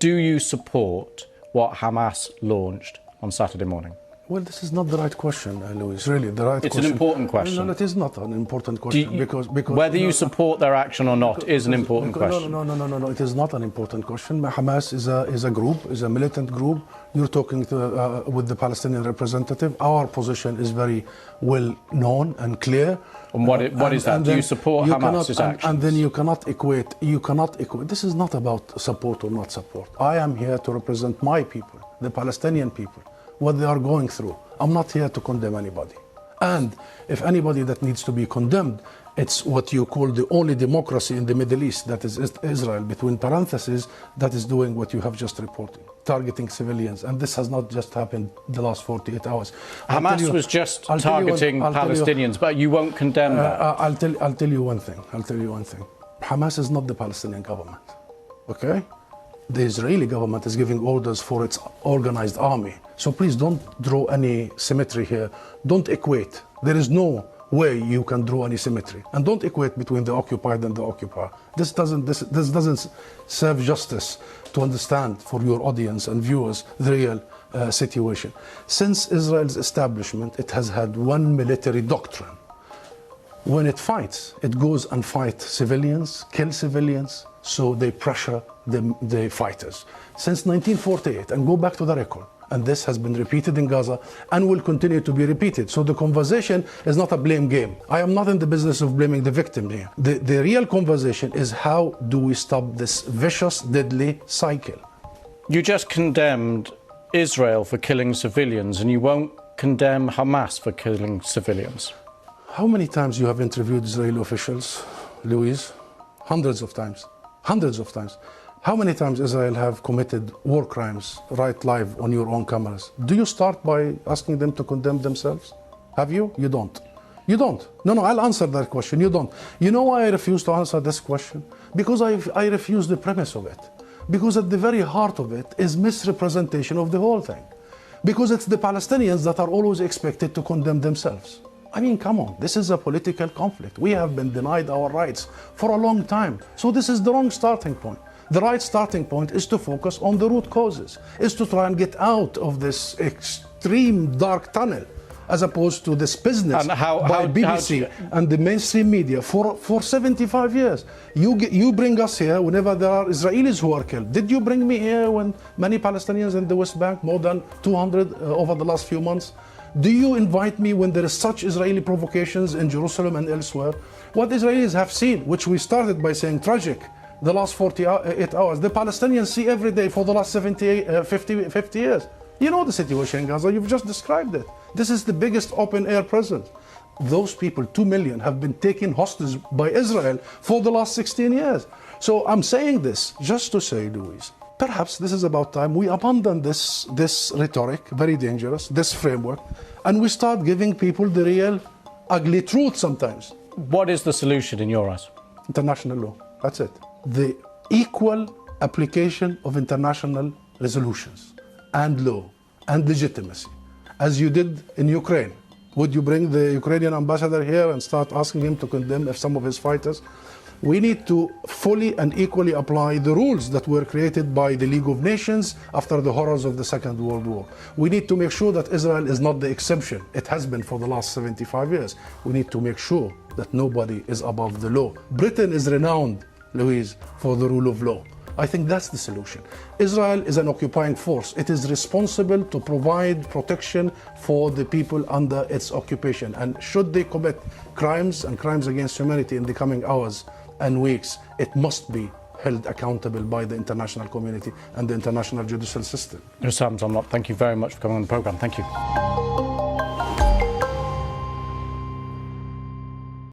do you support what Hamas launched on Saturday morning? Well, this is not the right question, Louis. Really, the right it's question. It's an important question. No, it is not an important question because whether you support their action or not is an important question. No. It is not an important question. Hamas is a group, is a militant group. You're talking with the Palestinian representative. Our position is very well known and clear. And what is that? Do you support Hamas's actions? And then you cannot equate. This is not about support or not support. I am here to represent my people, the Palestinian people, what they are going through. I'm not here to condemn anybody. And if anybody that needs to be condemned, it's what you call the only democracy in the Middle East, that is Israel, between parentheses, that is doing what you have just reported, targeting civilians. And this has not just happened the last 48 hours. Hamas was just targeting Palestinians, but you won't condemn that. I'll tell you one thing. Hamas is not the Palestinian government, okay? The Israeli government is giving orders for its organized army. So please don't draw any symmetry here. Don't equate. There is no way you can draw any symmetry. And don't equate between the occupied and the occupier. This doesn't serve justice to understand for your audience and viewers the real situation. Since Israel's establishment, it has had one military doctrine. When it fights, it goes and fights civilians, kill civilians, so they pressure the fighters. Since 1948, and go back to the record, and this has been repeated in Gaza and will continue to be repeated. So the conversation is not a blame game. I am not in the business of blaming the victim here. The real conversation is how do we stop this vicious, deadly cycle? You just condemned Israel for killing civilians, and you won't condemn Hamas for killing civilians. How many times you have interviewed Israeli officials, Louise? Hundreds of times. Hundreds of times. How many times Israel have committed war crimes right live on your own cameras? Do you start by asking them to condemn themselves? Have you? You don't. You don't. No, I'll answer that question. You don't. You know why I refuse to answer this question? Because I refuse the premise of it. Because at the very heart of it is misrepresentation of the whole thing. Because it's the Palestinians that are always expected to condemn themselves. I mean, come on, this is a political conflict. We have been denied our rights for a long time. So this is the wrong starting point. The right starting point is to focus on the root causes, is to try and get out of this extreme dark tunnel, as opposed to this business by BBC and the mainstream media for 75 years. You bring us here whenever there are Israelis who are killed. Did you bring me here when many Palestinians in the West Bank, more than 200 over the last few months? Do you invite me when there is such Israeli provocations in Jerusalem and elsewhere? What Israelis have seen, which we started by saying tragic, the last 48 hours, the Palestinians see every day for the last 50 years. You know the situation in Gaza, you've just described it. This is the biggest open-air prison. Those people, 2 million, have been taken hostage by Israel for the last 16 years. So I'm saying this just to say, Louise, perhaps this is about time we abandon this rhetoric, very dangerous, this framework, and we start giving people the real ugly truth sometimes. What is the solution in your eyes? International law, that's it. The equal application of international resolutions and law and legitimacy, as you did in Ukraine. Would you bring the Ukrainian ambassador here and start asking him to condemn some of his fighters? We need to fully and equally apply the rules that were created by the League of Nations after the horrors of the Second World War. We need to make sure that Israel is not the exception. It has been for the last 75 years. We need to make sure that nobody is above the law. Britain is renowned, Louise, for the rule of law. I think that's the solution. Israel is an occupying force. It is responsible to provide protection for the people under its occupation. And should they commit crimes and crimes against humanity in the coming hours and weeks, it must be held accountable by the international community and the international judicial system. Thank you very much for coming on the programme. Thank you.